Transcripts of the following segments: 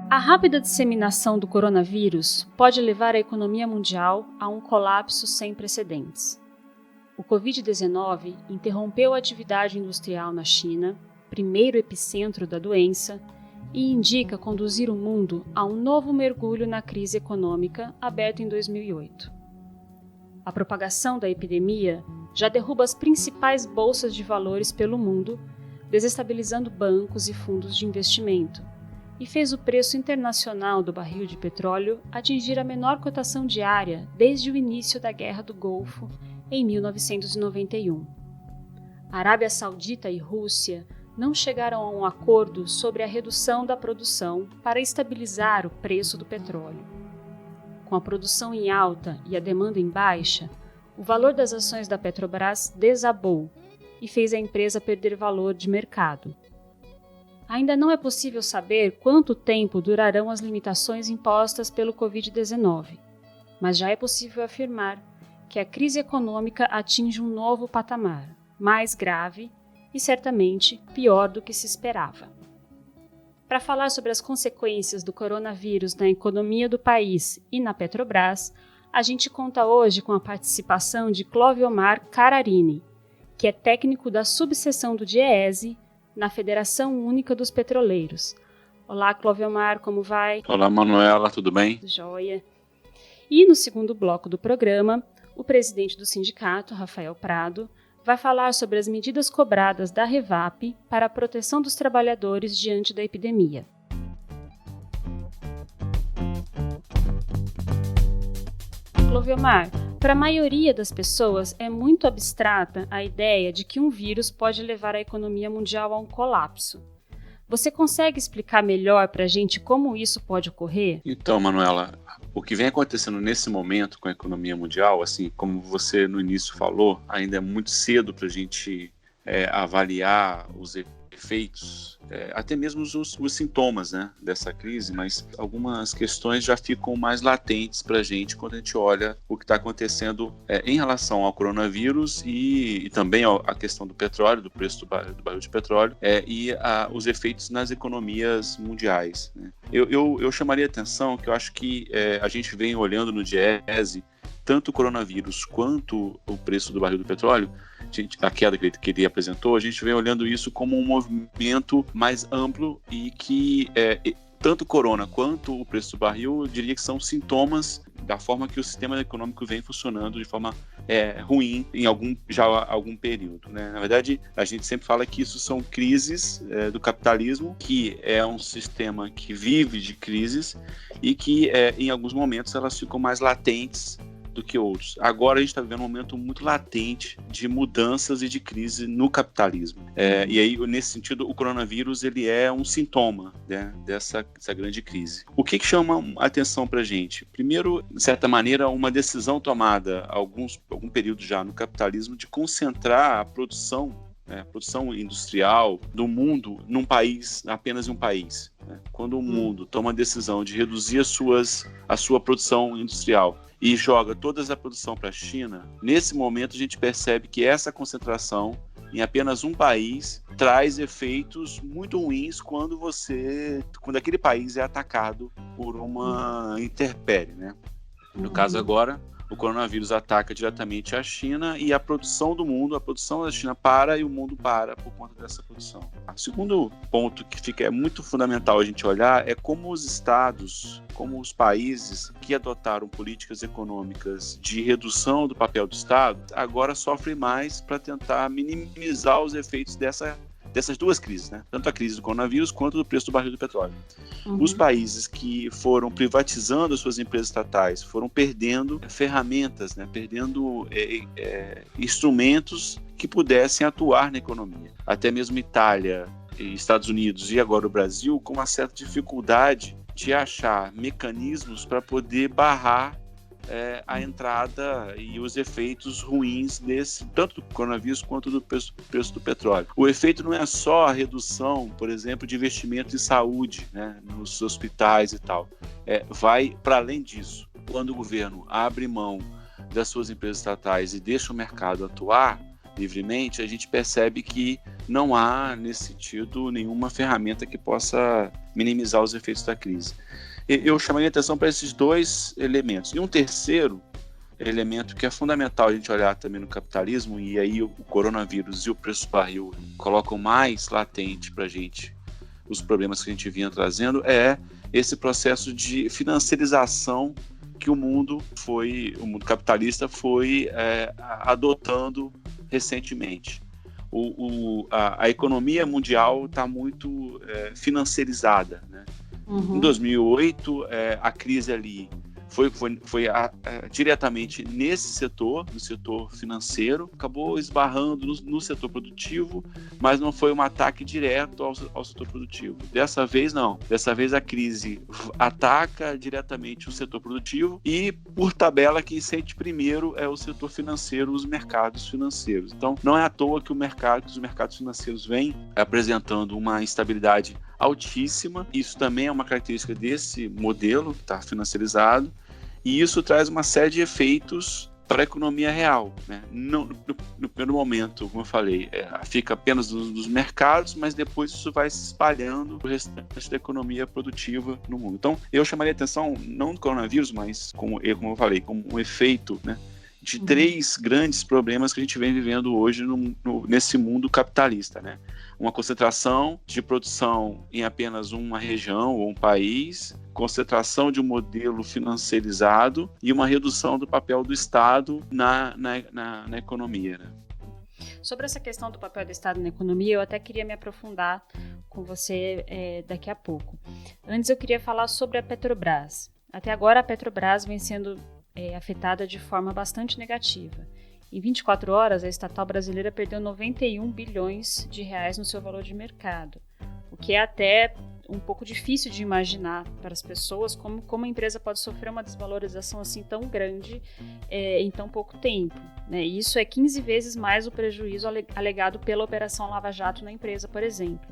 A rápida disseminação do coronavírus pode levar a economia mundial a um colapso sem precedentes. O Covid-19 interrompeu a atividade industrial na China, primeiro epicentro da doença, e indica conduzir o mundo a um novo mergulho na crise econômica aberto em 2008. A propagação da epidemia já derruba as principais bolsas de valores pelo mundo, desestabilizando bancos e fundos de investimento, e fez o preço internacional do barril de petróleo atingir a menor cotação diária desde o início da Guerra do Golfo, em 1991. A Arábia Saudita e Rússia não chegaram a um acordo sobre a redução da produção para estabilizar o preço do petróleo. Com a produção em alta e a demanda em baixa, o valor das ações da Petrobras desabou e fez a empresa perder valor de mercado. Ainda não é possível saber quanto tempo durarão as limitações impostas pelo Covid-19, mas já é possível afirmar que a crise econômica atinge um novo patamar, mais grave e certamente pior do que se esperava. Para falar sobre as consequências do coronavírus na economia do país e na Petrobras, a gente conta hoje com a participação de Cloviomar Cararini, que é técnico da subseção do DIEESE na Federação Única dos Petroleiros. Olá, Cloviomar, como vai? Olá, Manuela, tudo bem? Joia. E no segundo bloco do programa, o presidente do sindicato, Rafael Prado, vai falar sobre as medidas cobradas da Revap para a proteção dos trabalhadores diante da epidemia. Cloviomar, para a maioria das pessoas é muito abstrata a ideia de que um vírus pode levar a economia mundial a um colapso. Você consegue explicar melhor para a gente como isso pode ocorrer? Então, Manuela, o que vem acontecendo nesse momento com a economia mundial, assim, como você no início falou, ainda é muito cedo para a gente avaliar os efeitos, até mesmo os sintomas, né, dessa crise, mas algumas questões já ficam mais latentes para a gente quando a gente olha o que está acontecendo em relação ao coronavírus e também a questão do petróleo, do preço do barril de petróleo e os efeitos nas economias mundiais, né. Eu chamaria a atenção que eu acho que a gente vem olhando no DIEESE tanto o coronavírus quanto o preço do barril do petróleo, a queda que ele apresentou, a gente vem olhando isso como um movimento mais amplo e que tanto o corona quanto o preço do barril, eu diria que são sintomas da forma que o sistema econômico vem funcionando de forma ruim em algum período, né? Na verdade, a gente sempre fala que isso são crises do capitalismo, que é um sistema que vive de crises e que em alguns momentos elas ficam mais latentes do que outros. Agora a gente está vivendo um momento muito latente de mudanças e de crise no capitalismo. E aí, nesse sentido, o coronavírus ele é um sintoma, né, dessa grande crise. O que chama a atenção para a gente? Primeiro, de certa maneira, uma decisão tomada há algum período já no capitalismo de concentrar a produção industrial do mundo num país, apenas em um país. Né? Quando o mundo toma a decisão de reduzir a sua produção industrial e joga toda a produção para a China, nesse momento a gente percebe que essa concentração em apenas um país traz efeitos muito ruins quando aquele país é atacado por uma intempérie, né? No caso agora, o coronavírus ataca diretamente a China e a produção da China para e o mundo para por conta dessa produção. O segundo ponto que é muito fundamental a gente olhar é como os estados, como os países que adotaram políticas econômicas de redução do papel do Estado, agora sofrem mais para tentar minimizar os efeitos dessas duas crises, né? Tanto a crise do coronavírus quanto do preço do barril do petróleo. Os países que foram privatizando as suas empresas estatais foram perdendo ferramentas, né? Perdendo instrumentos que pudessem atuar na economia. Até mesmo Itália, Estados Unidos e agora o Brasil com uma certa dificuldade de achar mecanismos para poder barrar a entrada e os efeitos ruins tanto do coronavírus quanto do preço do petróleo. O efeito não é só a redução, por exemplo, de investimento em saúde, né, nos hospitais e tal. Vai para além disso. Quando o governo abre mão das suas empresas estatais e deixa o mercado atuar livremente, a gente percebe que não há, nesse sentido, nenhuma ferramenta que possa minimizar os efeitos da crise. Eu chamaria a atenção para esses dois elementos. E um terceiro elemento que é fundamental a gente olhar também no capitalismo, e aí o coronavírus e o preço barril colocam mais latente para a gente os problemas que a gente vinha trazendo, é esse processo de financiarização que o mundo capitalista foi adotando recentemente. A economia mundial está muito financiarizada, né? Em 2008, a crise ali foi diretamente nesse setor, no setor financeiro, acabou esbarrando no setor produtivo, mas não foi um ataque direto ao setor produtivo. Dessa vez, não. Dessa vez, a crise ataca diretamente o setor produtivo e, por tabela, quem sente primeiro é o setor financeiro, os mercados financeiros. Então, não é à toa que os mercados financeiros vêm apresentando uma instabilidade altíssima. Isso também é uma característica desse modelo que está financiarizado, e isso traz uma série de efeitos para a economia real, né? No primeiro momento, como eu falei, fica apenas nos mercados, mas depois isso vai se espalhando para o restante da economia produtiva no mundo. Então, eu chamaria a atenção não do coronavírus, mas, como eu falei, como um efeito, né, de três grandes problemas que a gente vem vivendo hoje nesse mundo capitalista, né? Uma concentração de produção em apenas uma região ou um país, concentração de um modelo financiarizado e uma redução do papel do Estado na economia, né? Sobre essa questão do papel do Estado na economia, eu até queria me aprofundar com você daqui a pouco. Antes eu queria falar sobre a Petrobras. Até agora a Petrobras vem sendo afetada de forma bastante negativa. Em 24 horas, a estatal brasileira perdeu 91 bilhões de reais no seu valor de mercado, o que é até um pouco difícil de imaginar para as pessoas como a empresa pode sofrer uma desvalorização assim tão grande em tão pouco tempo, né? E isso é 15 vezes mais o prejuízo alegado pela Operação Lava Jato na empresa, por exemplo.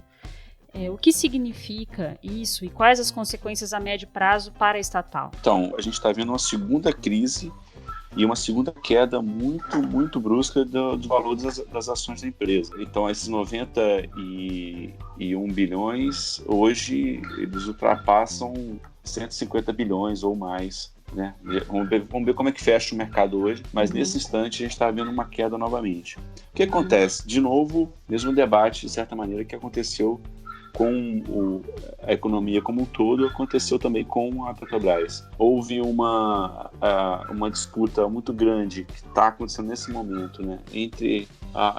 O que significa isso e quais as consequências a médio prazo para a estatal? Então, a gente está vendo uma segunda crise e uma segunda queda muito, muito brusca do valor das ações da empresa. Então, esses 91 bilhões, hoje, eles ultrapassam 150 bilhões ou mais, né? Vamos ver como é que fecha o mercado hoje, mas nesse instante a gente está vendo uma queda novamente. O que acontece? De novo, mesmo debate, de certa maneira, que aconteceu com a economia como um todo, aconteceu também com a Petrobras. Houve uma disputa muito grande que está acontecendo nesse momento, né, entre,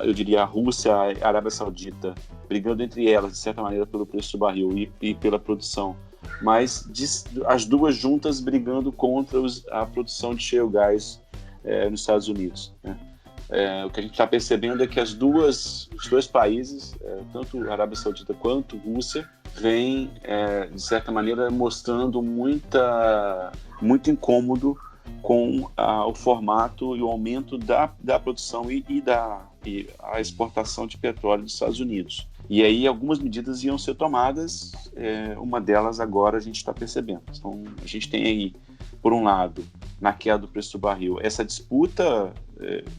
eu diria, a Rússia e a Arábia Saudita, brigando entre elas, de certa maneira, pelo preço do barril e pela produção, mas as duas juntas brigando contra a produção de shale gas nos Estados Unidos, né? O que a gente está percebendo é que os dois países, tanto a Arábia Saudita quanto a Rússia, vêm, de certa maneira, mostrando muito incômodo com o formato e o aumento da produção e a exportação de petróleo dos Estados Unidos. E aí algumas medidas iam ser tomadas, uma delas agora a gente está percebendo. Então a gente tem aí, por um lado, na queda do preço do barril, essa disputa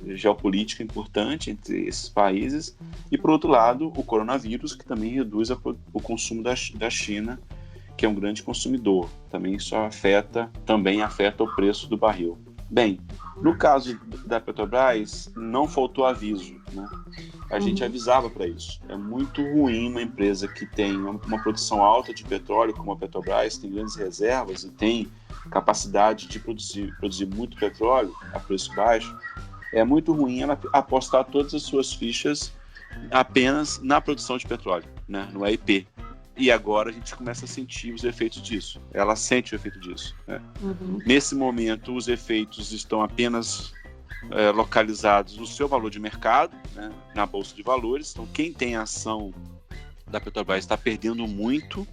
geopolítica importante entre esses países, e por outro lado, o coronavírus, que também reduz o consumo da China, que é um grande consumidor. Também isso afeta o preço do barril. Bem, no caso da Petrobras, não faltou aviso, né? A gente avisava para isso. É muito ruim uma empresa que tem uma produção alta de petróleo, como a Petrobras, tem grandes reservas e tem capacidade de produzir muito petróleo a preço baixo. É muito ruim ela apostar todas as suas fichas apenas na produção de petróleo, né, no EIP. E agora a gente começa a sentir os efeitos disso. Ela sente o efeito disso, né? Nesse momento, os efeitos estão apenas localizados no seu valor de mercado, né, na Bolsa de Valores. Então, quem tem ação da Petrobras está perdendo muito,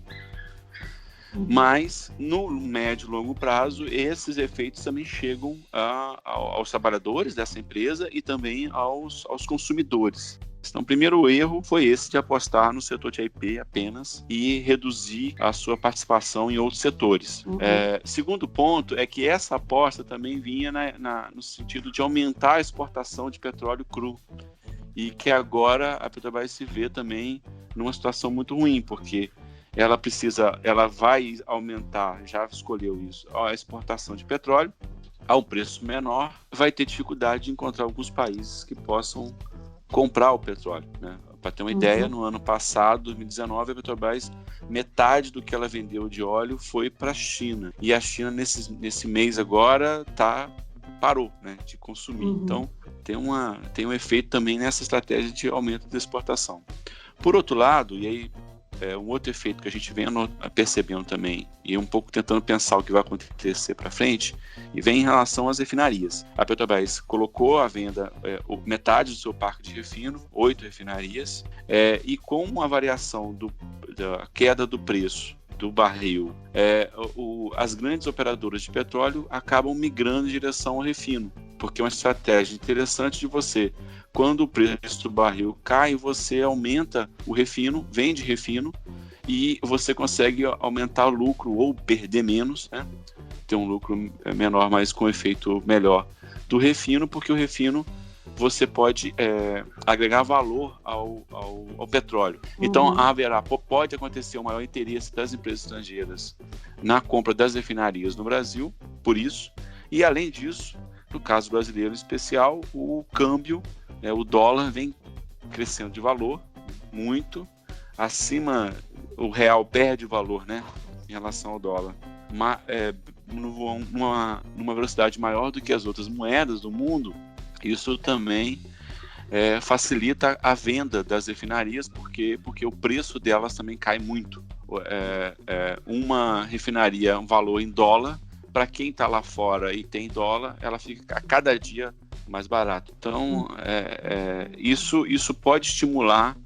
mas no médio e longo prazo, esses efeitos também chegam aos trabalhadores dessa empresa e também aos consumidores. Então, o primeiro erro foi esse de apostar no setor de IP apenas e reduzir a sua participação em outros setores. Segundo ponto é que essa aposta também vinha no sentido de aumentar a exportação de petróleo cru, e que agora a Petrobras se vê também numa situação muito ruim, porque ela vai aumentar, já escolheu isso, a exportação de petróleo a um preço menor, vai ter dificuldade de encontrar alguns países que possam comprar o petróleo, né? Para ter uma ideia, no ano passado, 2019, a Petrobras, metade do que ela vendeu de óleo foi para a China. E a China, nesse mês agora, parou, né, de consumir. Então, tem um efeito também nessa estratégia de aumento da exportação. Por outro lado, e aí um outro efeito que a gente vem percebendo também, e um pouco tentando pensar o que vai acontecer para frente, e vem em relação às refinarias. A Petrobras colocou à venda metade do seu parque de refino, 8 refinarias, e com a variação da queda do preço do barril, as grandes operadoras de petróleo acabam migrando em direção ao refino, porque é uma estratégia interessante de você, quando o preço do barril cai, você aumenta o refino, vende refino, e você consegue aumentar o lucro ou perder menos, né? Ter um lucro menor, mas com efeito melhor do refino, porque o refino você pode agregar valor ao petróleo. Então, pode acontecer um maior interesse das empresas estrangeiras na compra das refinarias no Brasil, por isso, e além disso, no caso brasileiro em especial, o câmbio, o dólar vem crescendo de valor muito, o real perde valor, né, em relação ao dólar, numa velocidade maior do que as outras moedas do mundo. Isso também facilita a venda das refinarias, porque o preço delas também cai muito. Uma refinaria, um valor em dólar, para quem está lá fora e tem dólar, ela fica a cada dia mais barato. Então, isso pode estimular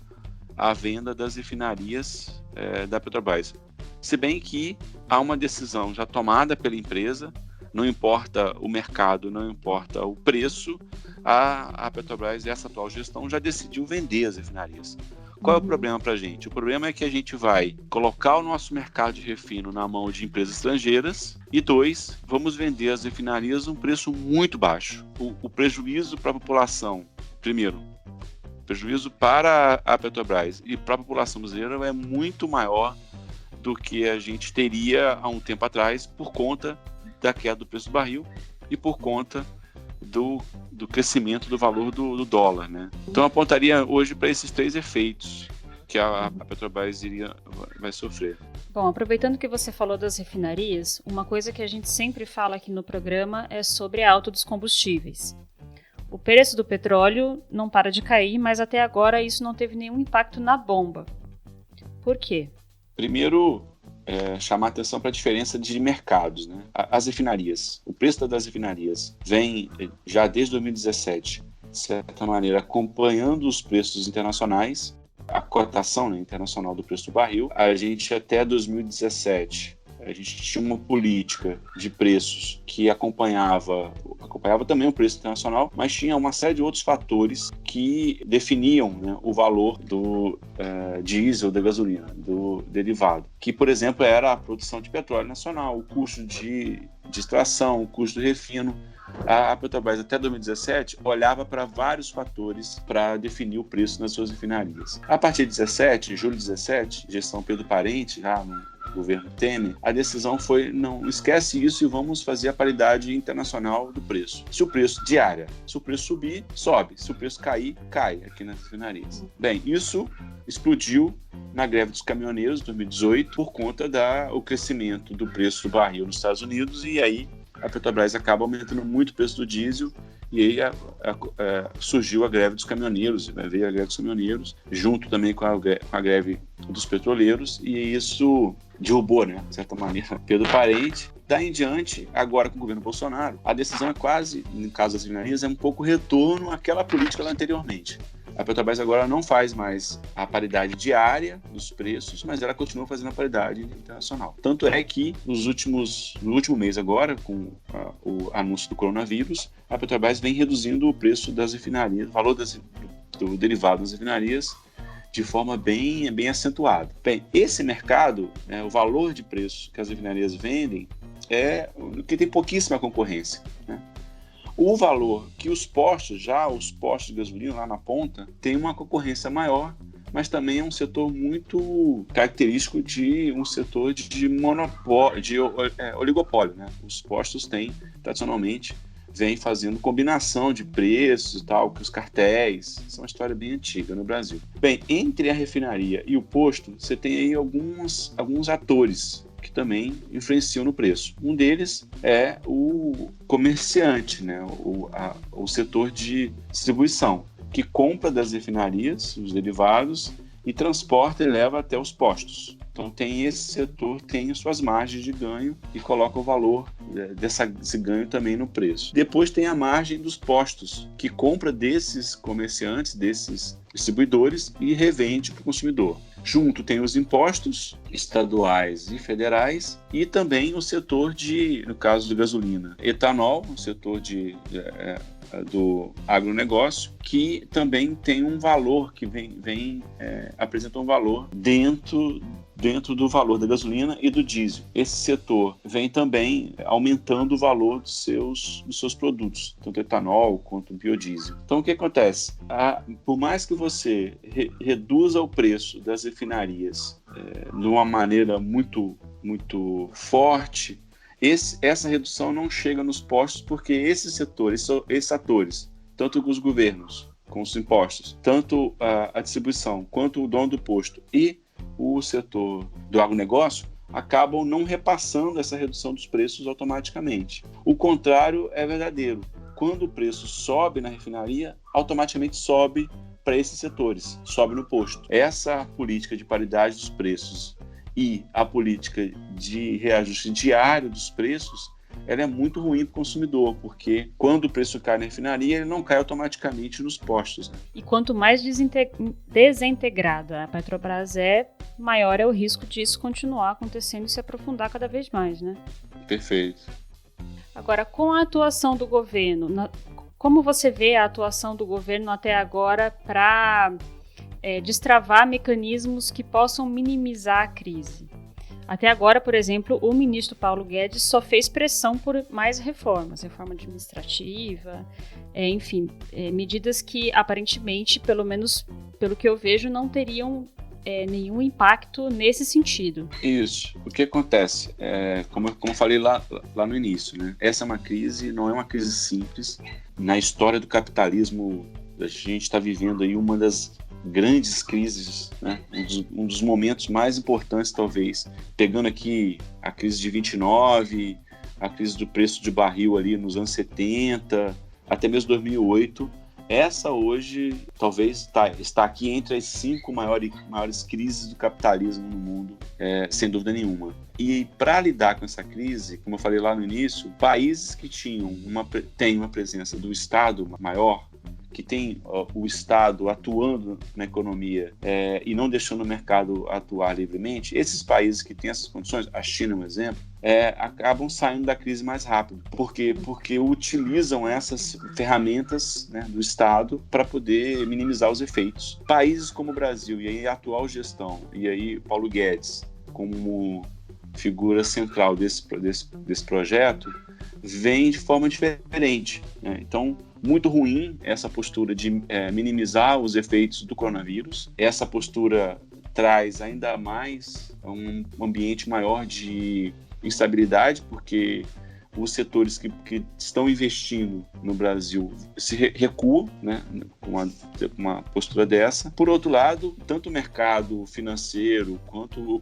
a venda das refinarias da Petrobras. Se bem que há uma decisão já tomada pela empresa, não importa o mercado, não importa o preço, a Petrobras, essa atual gestão, já decidiu vender as refinarias. Qual é o problema para a gente? O problema é que a gente vai colocar o nosso mercado de refino na mão de empresas estrangeiras e, 2, vamos vender as refinarias a um preço muito baixo. O prejuízo para a população, primeiro, prejuízo para a Petrobras e para a população brasileira é muito maior do que a gente teria há um tempo atrás por conta da queda do preço do barril e por conta do crescimento do valor do dólar, né? Então apontaria hoje para esses 3 efeitos que a Petrobras vai sofrer. Bom, aproveitando que você falou das refinarias, uma coisa que a gente sempre fala aqui no programa é sobre a alta dos combustíveis. O preço do petróleo não para de cair, mas até agora isso não teve nenhum impacto na bomba. Por quê? Primeiro, chamar atenção para a diferença de mercados, né? As refinarias, o preço das refinarias vem já desde 2017, de certa maneira, acompanhando os preços internacionais, a cotação, né, internacional do preço do barril. A gente até 2017, a gente tinha uma política de preços que acompanhava também o preço internacional, mas tinha uma série de outros fatores que definiam, né, o valor do diesel, da gasolina, do derivado, que, por exemplo, era a produção de petróleo nacional, o custo de extração, o custo do refino. A Petrobras, até 2017, olhava para vários fatores para definir o preço nas suas refinarias. A partir de julho de 17, gestão Pedro Parente, já no governo Temer, a decisão foi: não esquece isso e vamos fazer a paridade internacional do preço. Se o preço se o preço subir, sobe. Se o preço cair, cai aqui nas refinarias. Bem, isso explodiu na greve dos caminhoneiros em 2018 por conta do crescimento do preço do barril nos Estados Unidos, e aí a Petrobras acaba aumentando muito o preço do diesel, e aí surgiu a greve dos caminhoneiros, veio a greve dos caminhoneiros, junto também com a greve dos petroleiros, e isso derrubou, né, de certa maneira, Pedro Parente. Daí em diante, agora com o governo Bolsonaro, a decisão é quase, no caso das refinarias, é um pouco retorno àquela política lá anteriormente. A Petrobras agora não faz mais a paridade diária dos preços, mas ela continua fazendo a paridade internacional. Tanto é que no último mês agora, com o anúncio do coronavírus, a Petrobras vem reduzindo o preço das refinarias, o valor do derivado das refinarias, de forma bem acentuada. Bem, esse mercado, né, o valor de preço que as refinarias vendem, é que tem pouquíssima concorrência, né? O valor que os postos de gasolina lá na ponta, tem uma concorrência maior, mas também é um setor muito característico de um setor de monopólio, de oligopólio, né? Os postos têm, tradicionalmente, vem fazendo combinação de preços e tal, com os cartéis. Isso é uma história bem antiga no Brasil. Bem, entre a refinaria e o posto, você tem aí alguns atores que também influenciam no preço. Um deles é o comerciante, né? O setor de distribuição, que compra das refinarias os derivados e transporta e leva até os postos. Então esse setor tem as suas margens de ganho e coloca o valor desse ganho também no preço. Depois tem a margem dos postos, que compra desses comerciantes, desses distribuidores e revende para o consumidor. Junto tem os impostos estaduais e federais e também o setor no caso de gasolina, etanol, o setor do agronegócio, que também tem um valor que apresenta um valor dentro do valor da gasolina e do diesel. Esse setor vem também aumentando o valor dos seus produtos, tanto etanol quanto biodiesel. Então, o que acontece? Por mais que você reduza o preço das refinarias de uma maneira muito, muito forte, essa redução não chega nos postos porque esses atores, tanto os governos com os impostos, tanto a distribuição quanto o dono do posto e o setor do agronegócio, acabam não repassando essa redução dos preços automaticamente. O contrário é verdadeiro. Quando o preço sobe na refinaria, automaticamente sobe para esses setores, sobe no posto. Essa política de paridade dos preços e a política de reajuste diário dos preços, ela é muito ruim para o consumidor, porque quando o preço cai na refinaria, ele não cai automaticamente nos postos. Né? E quanto mais desintegrada a Petrobras maior é o risco disso continuar acontecendo e se aprofundar cada vez mais, né? Perfeito. Agora, com a atuação do governo, como você vê a atuação do governo até agora para destravar mecanismos que possam minimizar a crise? Até agora, por exemplo, o ministro Paulo Guedes só fez pressão por mais reformas, reforma administrativa, medidas que aparentemente, pelo menos pelo que eu vejo, não teriam nenhum impacto nesse sentido. Isso. O que acontece? Como eu falei lá no início, né? Essa é uma crise, não é uma crise simples. Na história do capitalismo, a gente está vivendo aí uma das grandes crises, né? Um dos momentos mais importantes, talvez, pegando aqui a crise de 29, a crise do preço de barril ali nos anos 70, até mesmo 2008. Essa hoje, talvez, está aqui entre as 5 maiores crises do capitalismo no mundo, sem dúvida nenhuma. E para lidar com essa crise, como eu falei lá no início, países que têm uma presença do Estado maior, que tem o Estado atuando na economia e não deixando o mercado atuar livremente, esses países que têm essas condições, a China é um exemplo, acabam saindo da crise mais rápido. Por quê? Porque utilizam essas ferramentas, né, do Estado para poder minimizar os efeitos. Países como o Brasil, e aí a atual gestão, e aí Paulo Guedes como figura central desse projeto, vem de forma diferente, né? Então, muito ruim essa postura de minimizar os efeitos do coronavírus. Essa postura traz ainda mais um ambiente maior de instabilidade, porque os setores que estão investindo no Brasil se recuam, né, com uma postura dessa. Por outro lado, tanto o mercado financeiro quanto o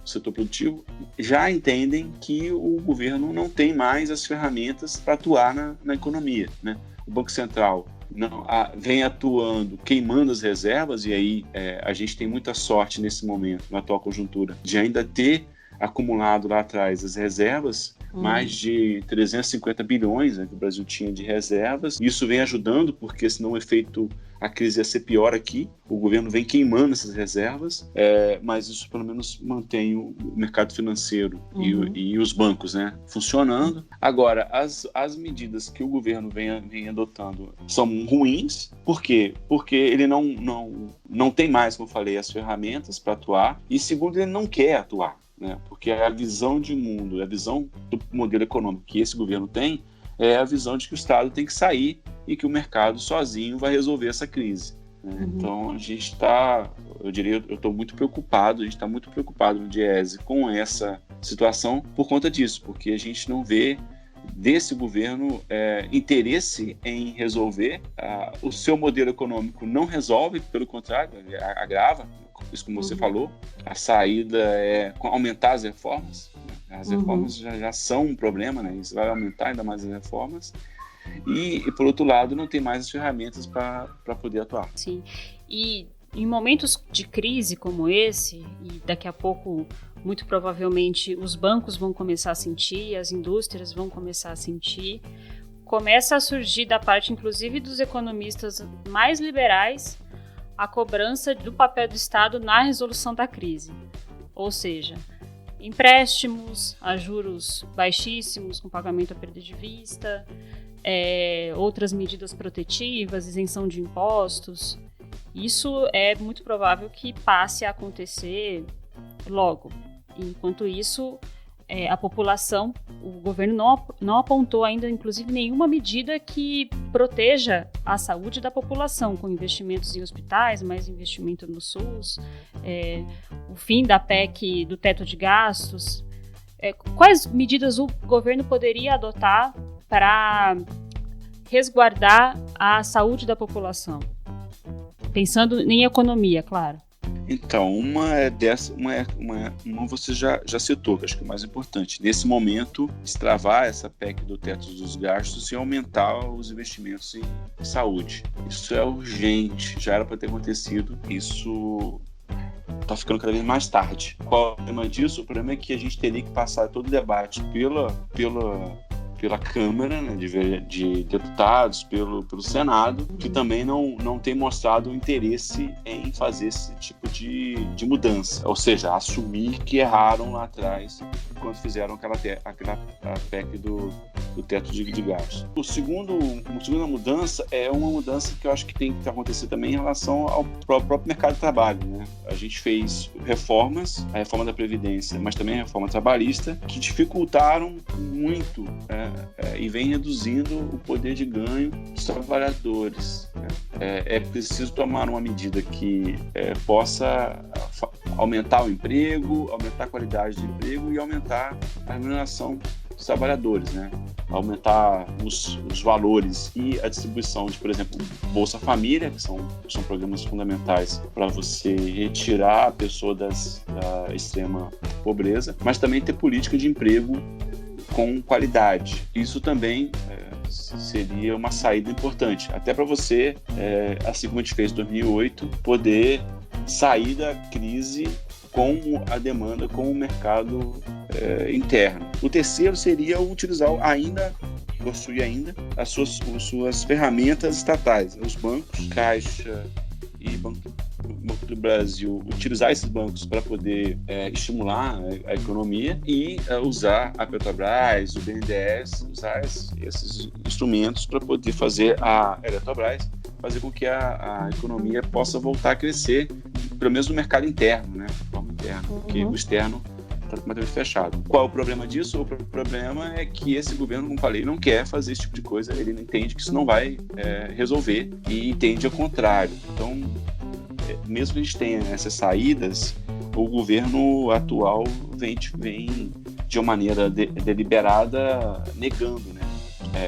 setor produtivo, já entendem que o governo não tem mais as ferramentas para atuar na economia, né? O Banco Central vem atuando, queimando as reservas, e aí a gente tem muita sorte nesse momento, na atual conjuntura, de ainda ter acumulado lá atrás as reservas, mais de 350 bilhões, né, que o Brasil tinha de reservas. Isso vem ajudando, porque senão a crise ia ser pior aqui. O governo vem queimando essas reservas, mas isso pelo menos mantém o mercado financeiro e os bancos, né, funcionando. Agora, as medidas que o governo vem adotando são ruins. Por quê? Porque ele não tem mais, como eu falei, as ferramentas para atuar, e segundo, ele não quer atuar. Né? Porque a visão de mundo, a visão do modelo econômico que esse governo tem é a visão de que o Estado tem que sair e que o mercado sozinho vai resolver essa crise. Então, a gente está, eu estou muito preocupado, a gente está muito preocupado no Diese com essa situação por conta disso, porque a gente não vê desse governo interesse em resolver. O seu modelo econômico não resolve, pelo contrário, agrava. Isso, como você falou, a saída é aumentar as reformas. As reformas já são um problema, né? Isso vai aumentar ainda mais as reformas. E, por outro lado, não tem mais as ferramentas para poder atuar. Sim, e em momentos de crise como esse, e daqui a pouco, muito provavelmente, os bancos vão começar a sentir, as indústrias vão começar a sentir, começa a surgir da parte, inclusive, dos economistas mais liberais, a cobrança do papel do Estado na resolução da crise. Ou seja, empréstimos a juros baixíssimos, com pagamento a perda de vista, outras medidas protetivas, isenção de impostos. Isso é muito provável que passe a acontecer logo. Enquanto isso, a população, o governo não apontou ainda, inclusive, nenhuma medida que proteja a saúde da população, com investimentos em hospitais, mais investimento no SUS, o fim da PEC do teto de gastos. Quais medidas o governo poderia adotar para resguardar a saúde da população? Pensando em economia, claro. Então, uma você já citou, que acho que é o mais importante. Nesse momento, destravar essa PEC do teto dos gastos e aumentar os investimentos em saúde. Isso é urgente, já era para ter acontecido. Isso está ficando cada vez mais tarde. Qual é o problema disso? O problema é que a gente teria que passar todo o debate pela Câmara, né, de Deputados, pelo Senado, que também não tem mostrado interesse em fazer esse tipo de mudança. Ou seja, assumir que erraram lá atrás quando fizeram aquela PEC do teto de gastos. A segunda mudança é uma mudança que eu acho que tem que acontecer também em relação ao próprio mercado de trabalho, né? A gente fez reformas, a reforma da Previdência, mas também a reforma trabalhista, que dificultaram muito e vem reduzindo o poder de ganho dos trabalhadores. É preciso tomar uma medida que possa aumentar o emprego, aumentar a qualidade do emprego e aumentar a remuneração dos trabalhadores, né? Aumentar os valores e a distribuição de, por exemplo, Bolsa Família, que são programas fundamentais para você retirar a pessoa da extrema pobreza, mas também ter política de emprego com qualidade. Isso também seria uma saída importante, até para você, assim como a gente fez em 2008, poder sair da crise com a demanda, com o mercado interno. O terceiro seria construir ainda as suas ferramentas estatais, os bancos, Caixa e Banco do Brasil, utilizar esses bancos para poder estimular a economia e usar a Petrobras, o BNDES, usar esses instrumentos para poder fazer a Eletrobras fazer com que a economia possa voltar a crescer, pelo menos no mercado interno, né? De forma interna, porque o externo está completamente fechado. Qual é o problema disso? O problema é que esse governo, como falei, não quer fazer esse tipo de coisa, ele entende que isso não vai resolver e entende ao contrário. Então, mesmo que a gente tenha essas saídas, o governo atual vem de uma maneira deliberada negando, né,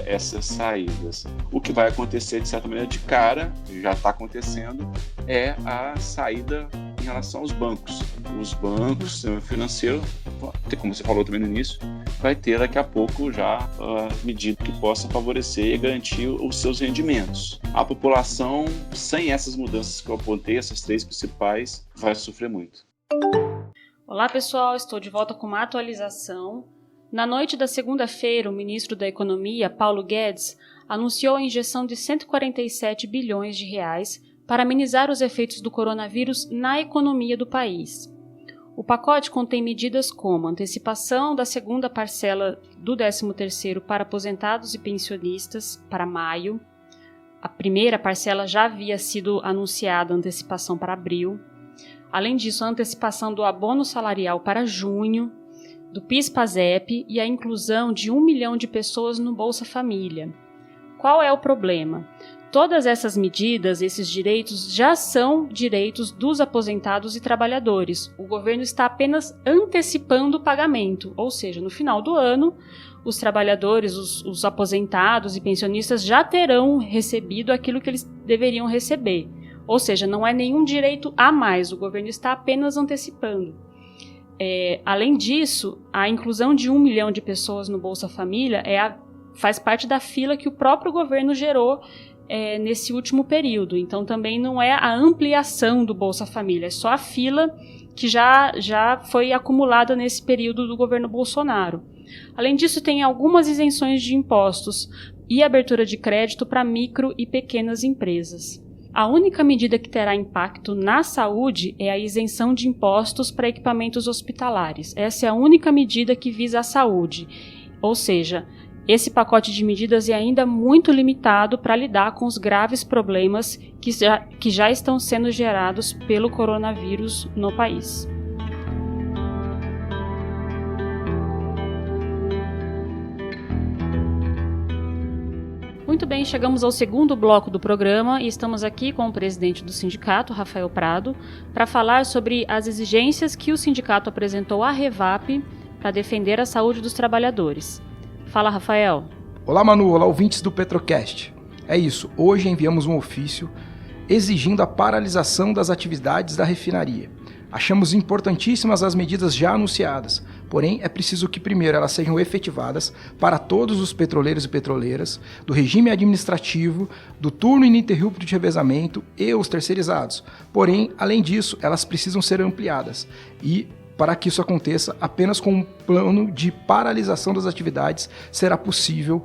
essas saídas. O que vai acontecer, de certa maneira, de cara, já está acontecendo, é a saída em relação aos bancos. Os bancos, o sistema financeiro, como você falou também no início, vai ter daqui a pouco já medida que possa favorecer e garantir os seus rendimentos. A população, sem essas mudanças que eu apontei, essas três principais, vai sofrer muito. Olá pessoal, estou de volta com uma atualização. Na noite da segunda-feira, o ministro da Economia, Paulo Guedes, anunciou a injeção de 147 bilhões de reais para amenizar os efeitos do coronavírus na economia do país. O pacote contém medidas como antecipação da segunda parcela do 13º para aposentados e pensionistas para maio. A primeira parcela já havia sido anunciada, a antecipação para abril. Além disso, a antecipação do abono salarial para junho do PIS/PASEP e a inclusão de 1 milhão de pessoas no Bolsa Família. Qual é o problema? Todas essas medidas, esses direitos, já são direitos dos aposentados e trabalhadores. O governo está apenas antecipando o pagamento, ou seja, no final do ano, os trabalhadores, os aposentados e pensionistas já terão recebido aquilo que eles deveriam receber. Ou seja, não é nenhum direito a mais, o governo está apenas antecipando. Além disso, a inclusão de 1 milhão de pessoas no Bolsa Família faz parte da fila que o próprio governo gerou nesse último período. Então também não é a ampliação do Bolsa Família, é só a fila que já foi acumulada nesse período do governo Bolsonaro. Além disso, tem algumas isenções de impostos e abertura de crédito para micro e pequenas empresas. A única medida que terá impacto na saúde é a isenção de impostos para equipamentos hospitalares. Essa é a única medida que visa a saúde, ou seja, esse pacote de medidas é ainda muito limitado para lidar com os graves problemas que já estão sendo gerados pelo coronavírus no país. Muito bem, chegamos ao segundo bloco do programa e estamos aqui com o presidente do sindicato, Rafael Prado, para falar sobre as exigências que o sindicato apresentou à Revap para defender a saúde dos trabalhadores. Fala, Rafael. Olá, Manu. Olá, ouvintes do Petrocast. É isso, hoje enviamos um ofício exigindo a paralisação das atividades da refinaria. Achamos importantíssimas as medidas já anunciadas, porém é preciso que primeiro elas sejam efetivadas para todos os petroleiros e petroleiras, do regime administrativo, do turno ininterrupto de revezamento e os terceirizados. Porém, além disso, elas precisam ser ampliadas e para que isso aconteça, apenas com um plano de paralisação das atividades será possível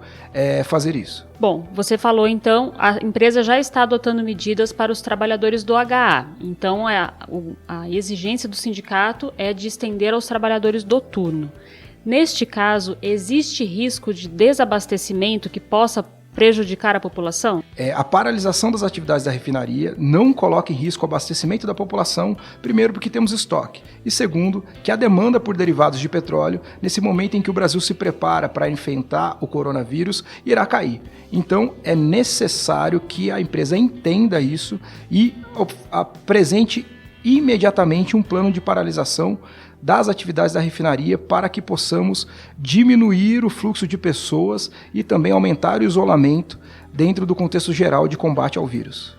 fazer isso. Bom, você falou então, a empresa já está adotando medidas para os trabalhadores do HA. Então, a exigência do sindicato é de estender aos trabalhadores do turno. Neste caso, existe risco de desabastecimento que possa prejudicar a população? A paralisação das atividades da refinaria não coloca em risco o abastecimento da população, primeiro porque temos estoque, e segundo, que a demanda por derivados de petróleo, nesse momento em que o Brasil se prepara para enfrentar o coronavírus, irá cair. Então, é necessário que a empresa entenda isso e apresente imediatamente um plano de paralisação das atividades da refinaria para que possamos diminuir o fluxo de pessoas e também aumentar o isolamento dentro do contexto geral de combate ao vírus.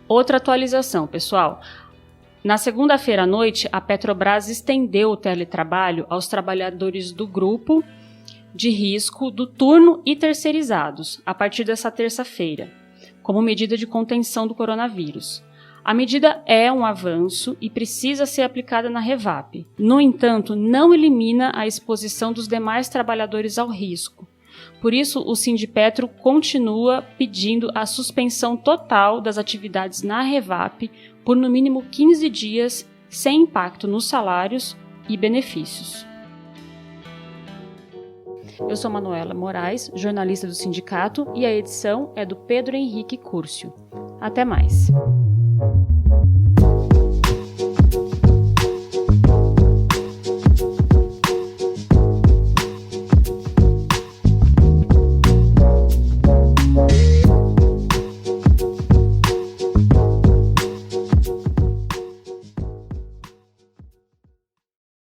Outra atualização, pessoal. Na segunda-feira à noite, a Petrobras estendeu o teletrabalho aos trabalhadores do grupo de risco do turno e terceirizados, a partir dessa terça-feira, como medida de contenção do coronavírus. A medida é um avanço e precisa ser aplicada na Revap. No entanto, não elimina a exposição dos demais trabalhadores ao risco. Por isso, o Sindipetro continua pedindo a suspensão total das atividades na Revap por no mínimo 15 dias, sem impacto nos salários e benefícios. Eu sou Manuela Moraes, jornalista do sindicato, e a edição é do Pedro Henrique Curcio. Até mais!